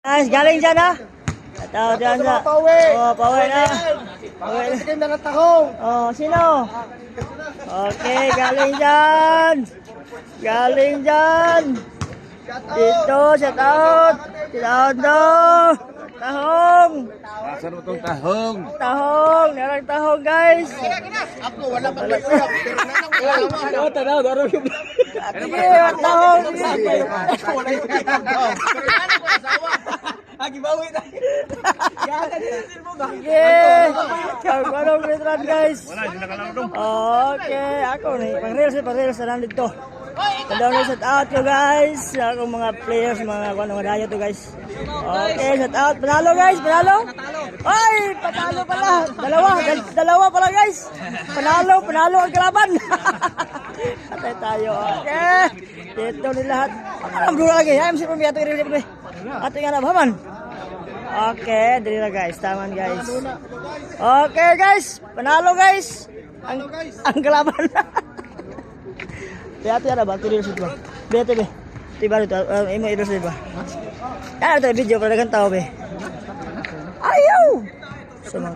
Guys, galing dyan ha. Tao dyan sa... Oh, pauwi na. Pauwi na. Sige na tahong. Oh, sino? Okay, galing dyan. Galing dyan. Dito, shout out. Shout out do. Tahong. Asan mo itong tahong? Tahong. Narang tahong, guys. Ako, wala pa kayo. Pero Ano, tanaw, darong yung... Sige, tahong. Agi bawi na. Sige. Kagwanong veteran, guys. Okay, ako nih. Pang-reels na nandito. Padaw shout out yo guys. Akong mga players, mga dayo to guys. Okay, shout out. Panalo guys, panalo. Ay, panalo pala. Dalawa pala guys. Panalo ang kalaban. Atay tayo. Okay. Dito ni lahat. Ang duro lagi. Ayam si pemiatu iri iri. Ating ana baman. Okay, diri na guys. Taman guys. Okay guys, panalo guys. Ang kalaban. Hati ada batu di situ. Bete be. Tiba itu imo itu sih, Pak. Ada video pada kan tahu be. Ayo. Semang